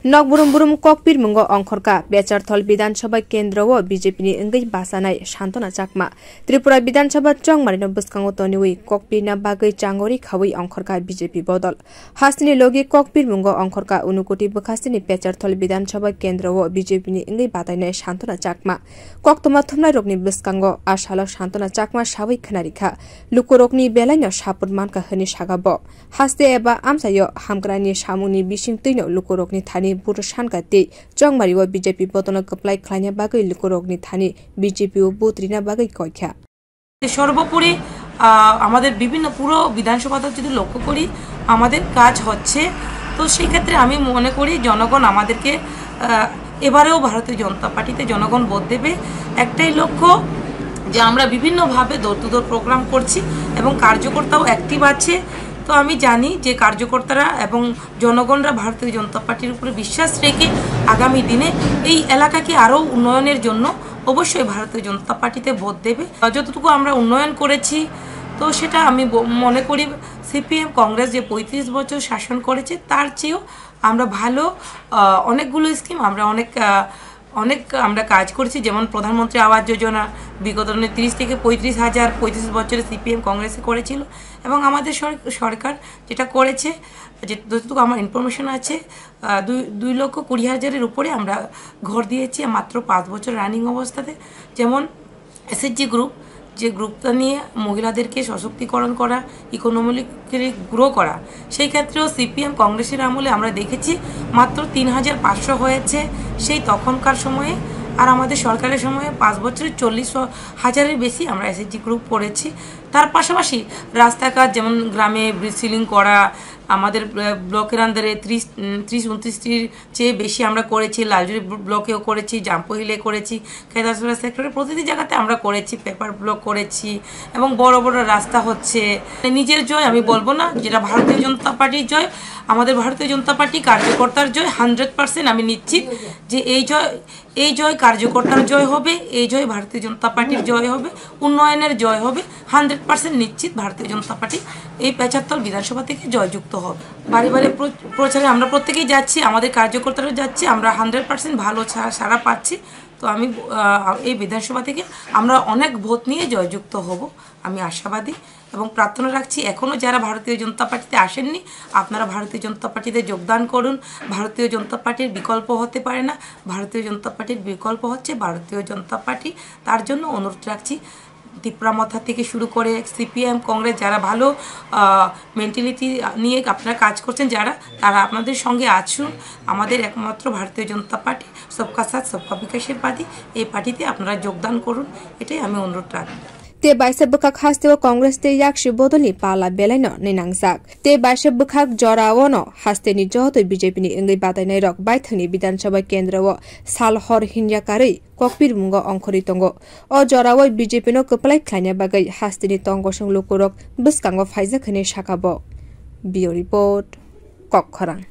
Nokburum burum kokpir mungo ongkhorka Becharthol Bidansabha Kendra o BJP ni engei basanai Shantona Chakma Tripura Bidansabha Chongmari no buskango toniwi kokpir na bagai changori khawi ongkhorka BJP bodol Hasni logi kokpir mungo ongkhorka unukoti bukhasini Becharthol Bidansabha Kendra o BJP ni engei batainai Shantona Chakma koktoma thumnai rokni buskango ashalo Shantona Chakma sawi khnarikha lukorokni belaino saput manka hani sagabo haste eba amsayo hamkrani samuni bising tino lukorokni thani Burusan Gati, Chongmari o BJP Botono Kaplai Klanya Bagai Lukorogni Thani, BJP o Butrina Bagai Koikha. সর্বোপরি আমাদের বিভিন্ন পুরো বিধানসভাতে যদি লক্ষ্য করি আমাদের কাজ হচ্ছে তো সেই ক্ষেত্রে আমি মনে করি জনগণ আমাদেরকে এবারেও ভারতীয় জনতা পার্টিতে জনগণ ভোট দেবে একটাই লক্ষ্য যে আমরা বিভিন্ন ভাবে দূর দূর প্রোগ্রাম করছি এবং কার্যকর্তাও অ্যাক্টিভ আছে তো আমি জানি যে কার্যকর্তারা এবং জনগণরা ভারতীয় জনতা পার্টির উপরে বিশ্বাস রেখে আগামী দিনে এই এলাকাকে আরো উন্নয়নের জন্য অবশ্যই ভারতীয় জনতা পার্টিতে ভোট দেবে যতটুকু আমরা উন্নয়ন করেছি তো সেটা আমি মনে করি সিপিএম কংগ্রেস যে 35 বছর শাসন করেছে তার চেয়েও আমরা ভালো অনেকগুলো স্কিম আমরা অনেক আমরা কাজ করেছি যেমন প্রধানমন্ত্রী আবাস যোজনা বিগত 30 থেকে 35 বছরে সিপিএম কংগ্রেসে করেছিল এবং আমাদের সরকার যেটা করেছে যতটুকু আমার ইনফরমেশন আছে 2,20,000-এর উপরে আমরা ঘর দিয়েছি মাত্র 5 বছর রানিং অবস্থাতে যেমন এসএসজি গ্রুপ যে গ্রুপটা নিয়ে মহিলাদেরকে সশক্তিকরণ করা ইকোনমিক্যালি গ্রো করা সেই ক্ষেত্রেও সিপিএম কংগ্রেসের আমলে আমরা দেখেছি মাত্র 3,500 হয়েছে সেই তখনকার সময়ে আর আমাদের সরকারের সময়ে 5 বছরে 40,000-এর বেশি আমরা এসএসজি গ্রুপ করেছি তার পাশাপাশি রাস্তাঘাট যেমন গ্রামে ব্রিজ সিলিং করা আমাদের ব্লকের আন্ডারে 30-29টির চেয়ে বেশি আমরা করেছি লালজুরি ব্লকেও করেছি জাম্পহিলে করেছি খেদাসুরা সেক্টরে প্রতিটি জায়গাতে আমরা করেছি পেপার ব্লক করেছি এবং বড় বড় রাস্তা হচ্ছে নিজের জয় আমি বলবো না যেটা ভারতীয় জনতা পার্টির জয় আমাদের ভারতীয় জনতা পার্টি কার্যকর্তার জয় 100% আমি নিশ্চিত যে এই জয় কার্যকর্তার জয় হবে এই জয় ভারতীয় জনতা পার্টির জয় হবে উন্নয়নের জয় হবে 100% নিশ্চিত ভারতীয় জনতা পার্টি এই পেচারতল বিধানসভা থেকে জয়যুক্ত হবে বাড়ি বাড়ি প্রচারে আমরা প্রত্যেকেই যাচ্ছি আমাদের কার্যকর্তারা যাচ্ছে আমরা 100% ভালো সাড়া পাচ্ছি তো আমি এই বিধানসভা থেকে আমরা অনেক ভোট নিয়ে জয়যুক্ত হব আমি আশাবাদী এবং প্রার্থনা রাখছি এখনো যারা ভারতীয় জনতা পার্টিতে আসেননি আপনারা ভারতীয় জনতা পার্টিতে যোগদান করুন ভারতীয় জনতা পার্টির বিকল্প হতে পারে না ভারতীয় জনতা পার্টির বিকল্প হচ্ছে ভারতীয় জনতা পার্টি তার জন্য অনুরোধ রাখছি ত্রিপুরা মাথা থেকে শুরু করে সিপিএম কংগ্রেস যারা ভালো মেন্টালিটি নিয়ে আপনারা কাজ করছেন যারা তারা আপনাদের সঙ্গে আসুন আমাদের একমাত্র ভারতীয় জনতা পার্টি সবকা সাথ সবকা বিকাশের পার্টি এই পার্টিতে আপনারা যোগদান করুন এটাই আমি অনুরোধ রাখি Te baisa bukak haste o Congress te yakshi bodoni pala belaino ninangsak. Te baisa bukak jorawono haste ni johoto BJP ni engei batainai rok baithani Bidansabha Kendra o salhor hinjakari kokpir mungo ongkhori tongo. O jorawo BJP no kaplai khlanya bagai haste ni tongo sung lukurok buskango phaijakhani sakabo. Bio report Kokkhorang.